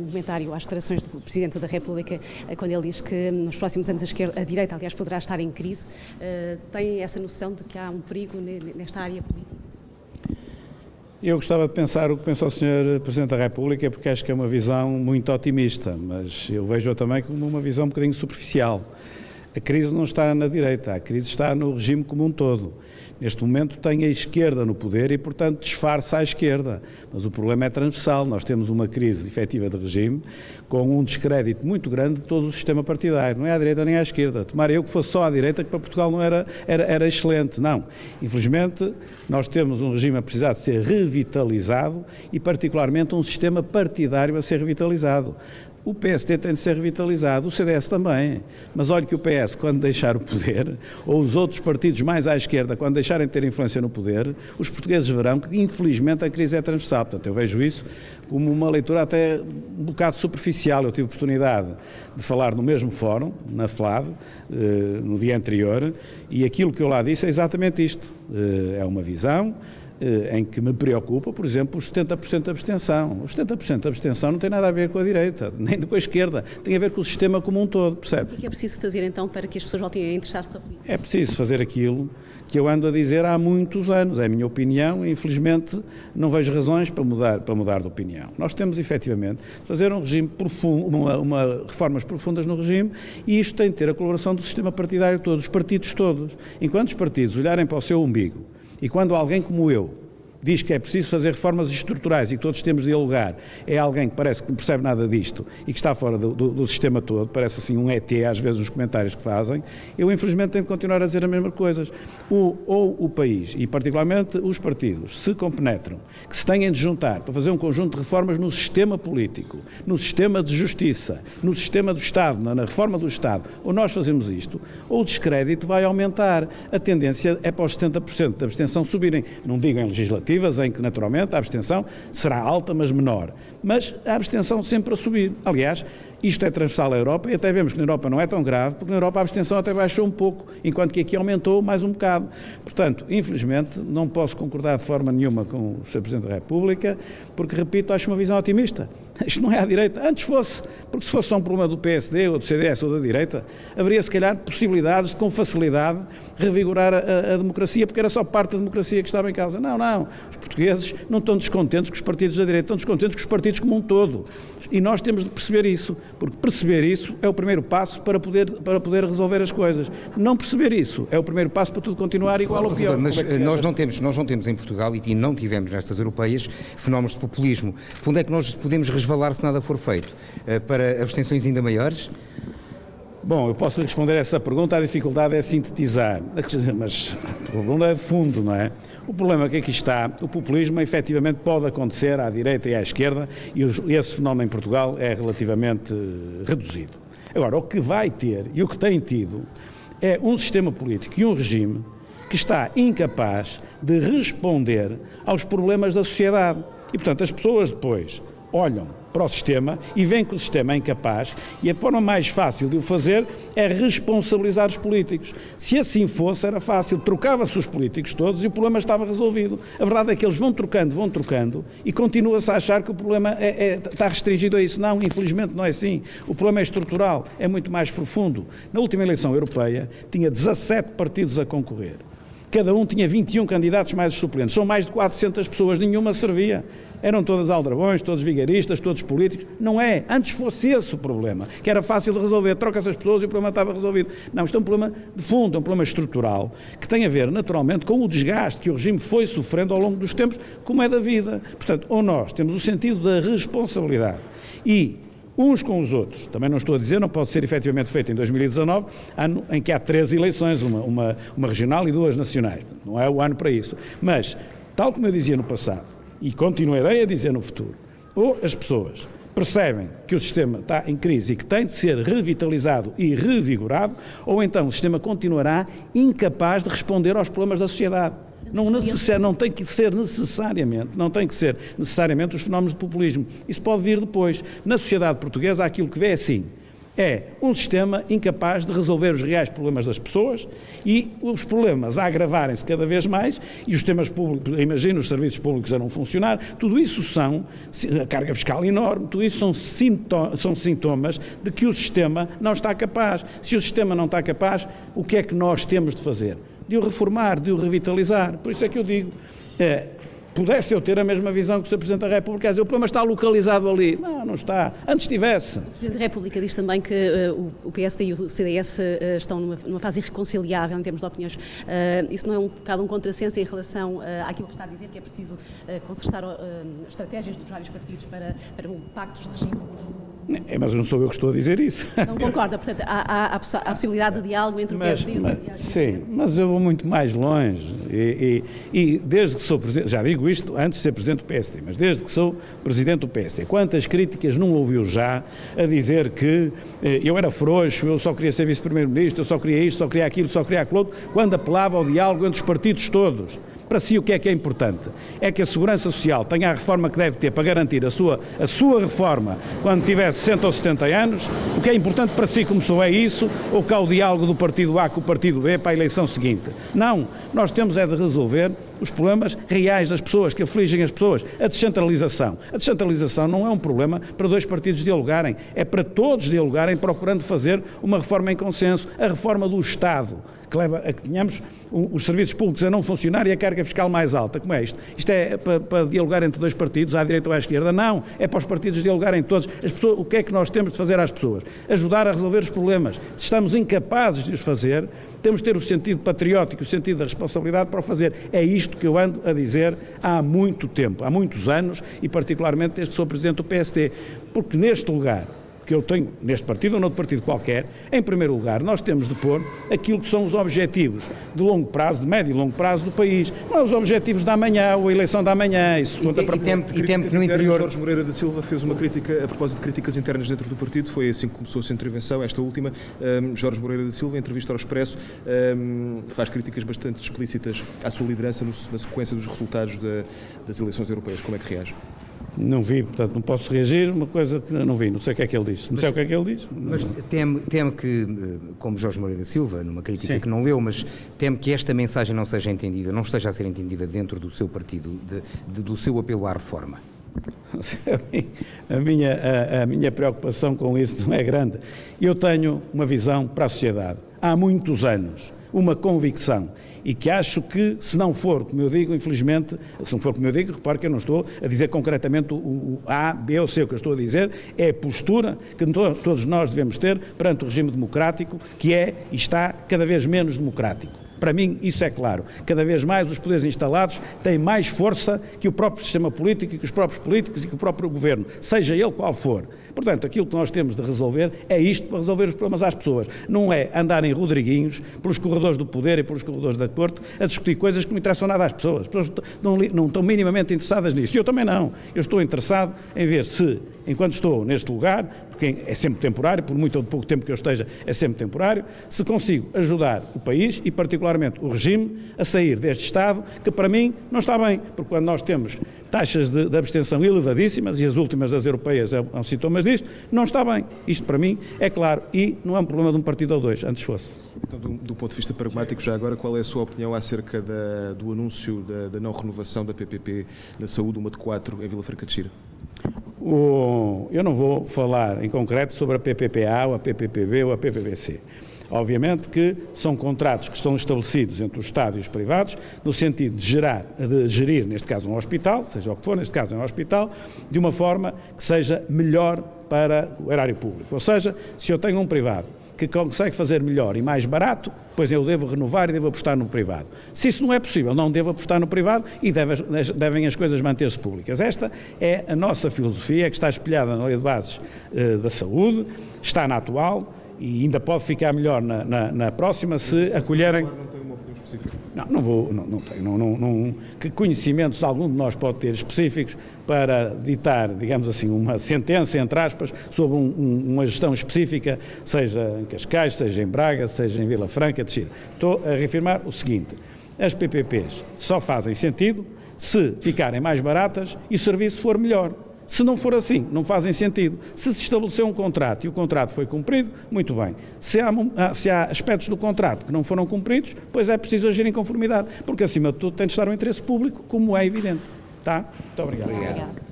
um comentário às declarações do Presidente da República, quando ele diz que nos próximos anos a direita, aliás, poderá estar em crise. Tem essa noção de que há um perigo nesta área política? Eu gostava de pensar o que pensa o Sr. Presidente da República, porque acho que é uma visão muito otimista, mas eu vejo-a também como uma visão um bocadinho superficial. A crise não está na direita, a crise está no regime como um todo. Neste momento tem a esquerda no poder e, portanto, disfarça a esquerda. Mas o problema é transversal. Nós temos uma crise efetiva de regime com um descrédito muito grande de todo o sistema partidário. Não é à direita nem à esquerda. Tomara eu que fosse só à direita, que para Portugal não era excelente. Não. Infelizmente, nós temos um regime a precisar de ser revitalizado e, particularmente, um sistema partidário a ser revitalizado. O PSD tem de ser revitalizado, o CDS também, mas olhe que o PS, quando deixar o poder, ou os outros partidos mais à esquerda, quando deixarem de ter influência no poder, os portugueses verão que, infelizmente, a crise é transversal. Portanto, eu vejo isso como uma leitura até um bocado superficial. Eu tive oportunidade de falar no mesmo fórum, na FLAD, no dia anterior, e aquilo que eu lá disse é exatamente isto. É uma visão em que me preocupa, por exemplo, os 70% de abstenção. Os 70% de abstenção não tem nada a ver com a direita, nem com a esquerda, tem a ver com o sistema como um todo, percebe? O que é preciso fazer então para que as pessoas voltem a interessar-se pela política? É preciso fazer aquilo que eu ando a dizer há muitos anos, é a minha opinião e infelizmente não vejo razões para mudar de opinião. Nós temos efetivamente de fazer um regime profundo, reformas profundas no regime e isto tem de ter a colaboração do sistema partidário todo, dos partidos todos. Enquanto os partidos olharem para o seu umbigo e quando alguém como eu diz que é preciso fazer reformas estruturais e que todos temos de dialogar, é alguém que parece que não percebe nada disto e que está fora do sistema todo, parece assim um ET às vezes nos comentários que fazem, eu infelizmente tenho de continuar a dizer as mesmas coisas. Ou o país, e particularmente os partidos, se compenetram, que se têm de juntar para fazer um conjunto de reformas no sistema político, no sistema de justiça, no sistema do Estado, na reforma do Estado, ou nós fazemos isto, ou o descrédito vai aumentar. A tendência é para os 70% da abstenção subirem, não digo em legislativo, em que naturalmente a abstenção será alta, mas menor. Mas a abstenção sempre a subir. Aliás, isto é transversal à Europa e até vemos que na Europa não é tão grave, porque na Europa a abstenção até baixou um pouco, enquanto que aqui aumentou mais um bocado. Portanto, infelizmente, não posso concordar de forma nenhuma com o Sr. Presidente da República, porque, repito, acho uma visão otimista. Isto não é à direita. Antes fosse, porque se fosse só um problema do PSD ou do CDS ou da direita, haveria se calhar possibilidades de, com facilidade, revigorar a democracia, porque era só parte da democracia que estava em causa. Não, não. Os portugueses não estão descontentes com os partidos da direita, estão descontentes com os partidos como um todo. E nós temos de perceber isso, porque perceber isso é o primeiro passo para poder resolver as coisas. Não perceber isso é o primeiro passo para tudo continuar igual ou pior. Mas nós não temos em Portugal e não tivemos nestas europeias fenómenos de populismo. Onde é que nós podemos resvalar se nada for feito? Para abstenções ainda maiores? Bom, eu posso responder a essa pergunta, a dificuldade é sintetizar, mas a pergunta é de fundo, não é? O problema que aqui está, o populismo efetivamente pode acontecer à direita e à esquerda e esse fenómeno em Portugal é relativamente reduzido. Agora, o que vai ter e o que tem tido é um sistema político e um regime que está incapaz de responder aos problemas da sociedade. E, portanto, as pessoas depois olham para o sistema e veem que o sistema é incapaz e a forma mais fácil de o fazer é responsabilizar os políticos. Se assim fosse, era fácil, trocava-se os políticos todos e o problema estava resolvido. A verdade é que eles vão trocando e continua-se a achar que o problema está restringido a isso. Não, infelizmente não é assim. O problema é estrutural, é muito mais profundo. Na última eleição europeia tinha 17 partidos a concorrer. Cada um tinha 21 candidatos mais os suplentes. São mais de 400 pessoas, nenhuma servia. Eram todas aldrabões, todos vigaristas, todos políticos. Não é. Antes fosse esse o problema, que era fácil de resolver. Troca-se as pessoas e o problema estava resolvido. Não, isto é um problema de fundo, é um problema estrutural, que tem a ver, naturalmente, com o desgaste que o regime foi sofrendo ao longo dos tempos, como é da vida. Portanto, ou nós temos o sentido da responsabilidade e uns com os outros, também não estou a dizer, não pode ser efetivamente feito em 2019, ano em que há 3 eleições, uma regional e 2 nacionais. Não é o ano para isso. Mas, tal como eu dizia no passado, e continuarei a dizer no futuro, ou as pessoas percebem que o sistema está em crise e que tem de ser revitalizado e revigorado, ou então o sistema continuará incapaz de responder aos problemas da sociedade. Não tem que ser necessariamente os fenómenos de populismo. Isso pode vir depois. Na sociedade portuguesa, aquilo que vê é assim. É um sistema incapaz de resolver os reais problemas das pessoas e os problemas a agravarem-se cada vez mais e os sistemas públicos, imagina os serviços públicos a não funcionar, tudo isso são, a carga fiscal enorme, tudo isso são sintomas de que o sistema não está capaz. Se o sistema não está capaz, o que é que nós temos de fazer? De o reformar, de o revitalizar. Por isso é que eu digo, pudesse eu ter a mesma visão que o Sr. Presidente da República, quer dizer, o problema está localizado ali. Não, não está. Antes tivesse. O Presidente da República diz também que o PSD e o CDS estão numa fase irreconciliável em termos de opiniões. Isso não é um bocado um contrassenso em relação àquilo que está a dizer, que é preciso consertar estratégias dos vários partidos para pactos de regime? Mas não sou eu que estou a dizer isso. Não concorda? Portanto, há a possibilidade de diálogo entre o PSD e o CDS? Sim, mas eu vou muito mais longe. E desde que sou Presidente, já digo isto antes de ser Presidente do PSD, mas desde que sou Presidente do PSD, quantas críticas não ouviu já a dizer que eu era frouxo, eu só queria ser Vice-Primeiro-Ministro, eu só queria isto, só queria aquilo, só queria aquilo outro, quando apelava ao diálogo entre os partidos todos. Para si o que é importante? É que a Segurança Social tenha a reforma que deve ter para garantir a sua reforma quando tiver 60 ou 70 anos. O que é importante para si começou é isso, ou que há o diálogo do partido A com o partido B para a eleição seguinte? Não, nós temos é de resolver os problemas reais das pessoas, que afligem as pessoas. A descentralização. A descentralização não é um problema para dois partidos dialogarem, é para todos dialogarem procurando fazer uma reforma em consenso, a reforma do Estado, que leva a que tenhamos os serviços públicos a não funcionar e a carga fiscal mais alta. Como é isto? Isto é para dialogar entre dois partidos, à direita ou à esquerda? Não, é para os partidos dialogarem todos. As pessoas, o que é que nós temos de fazer às pessoas? Ajudar a resolver os problemas. Se estamos incapazes de os fazer, temos de ter o sentido patriótico, o sentido da responsabilidade para o fazer. É isto que eu ando a dizer há muito tempo, há muitos anos, e particularmente desde que sou Presidente do PSD. Porque neste lugar que eu tenho, neste partido ou noutro partido qualquer, em primeiro lugar, nós temos de pôr aquilo que são os objetivos de longo prazo, de médio e longo prazo do país. Não é os objetivos da amanhã ou a eleição da amanhã. Isso conta para tempo que no interior. Jorge Moreira da Silva fez uma crítica a propósito de críticas internas dentro do partido. Foi assim que começou a sua intervenção, esta última. Jorge Moreira da Silva, em entrevista ao Expresso, faz críticas bastante explícitas à sua liderança na sequência dos resultados das eleições europeias. Como é que reage? Não vi, portanto não posso reagir, uma coisa que não vi, não sei o que é que ele diz. Não sei o que é que ele diz. Mas teme que, como Jorge Moreira da Silva, numa crítica Sim. que não leu, mas teme que esta mensagem não seja entendida, não esteja a ser entendida dentro do seu partido, do seu apelo à reforma? A minha preocupação com isso não é grande. Eu tenho uma visão para a sociedade. Há muitos anos, uma convicção. E que acho que, se não for, como eu digo, infelizmente, se não for como eu digo, repare que eu não estou a dizer concretamente o A, B ou C, o que eu estou a dizer é a postura que todos nós devemos ter perante o regime democrático, que é e está cada vez menos democrático. Para mim, isso é claro. Cada vez mais os poderes instalados têm mais força que o próprio sistema político e que os próprios políticos e que o próprio governo, seja ele qual for. Portanto, aquilo que nós temos de resolver é isto para resolver os problemas às pessoas. Não é andar em rodriguinhos pelos corredores do poder e pelos corredores da corte a discutir coisas que não interessam nada às pessoas. As pessoas não estão minimamente interessadas nisso. Eu também não. Eu estou interessado em ver se, enquanto estou neste lugar, porque é sempre temporário, por muito ou pouco tempo que eu esteja, é sempre temporário, se consigo ajudar o país e particularmente o regime a sair deste estado que para mim não está bem, porque quando nós temos taxas de abstenção elevadíssimas, e as últimas das europeias são sintomas disto, não está bem. Isto para mim é claro e não é um problema de um partido ou dois, antes fosse. Então, do ponto de vista pragmático, já agora, qual é a sua opinião acerca do anúncio da não renovação da PPP na saúde, uma de 4 em Vila Franca de Xira? Eu não vou falar em concreto sobre a PPP-A ou a PPP-B ou a PPP-C. Obviamente que são contratos que estão estabelecidos entre o Estado e os privados, no sentido de gerir, neste caso, um hospital, seja o que for, neste caso é um hospital, de uma forma que seja melhor para o erário público. Ou seja, se eu tenho um privado que consegue fazer melhor e mais barato, pois eu devo renovar e devo apostar no privado. Se isso não é possível, não devo apostar no privado e devem as coisas manter-se públicas. Esta é a nossa filosofia, que está espelhada na Lei de Bases da Saúde, está na atual e ainda pode ficar melhor na próxima se acolherem... Não tenho. Que conhecimentos algum de nós pode ter específicos para ditar, digamos assim, uma sentença, entre aspas, sobre uma gestão específica, seja em Cascais, seja em Braga, seja em Vila Franca de Xira. Estou a reafirmar o seguinte: as PPPs só fazem sentido se ficarem mais baratas e o serviço for melhor. Se não for assim, não fazem sentido. Se se estabeleceu um contrato e o contrato foi cumprido, muito bem. Se há aspectos do contrato que não foram cumpridos, pois é preciso agir em conformidade, porque acima de tudo tem de estar o interesse público, como é evidente. Tá? Muito obrigado. Obrigado.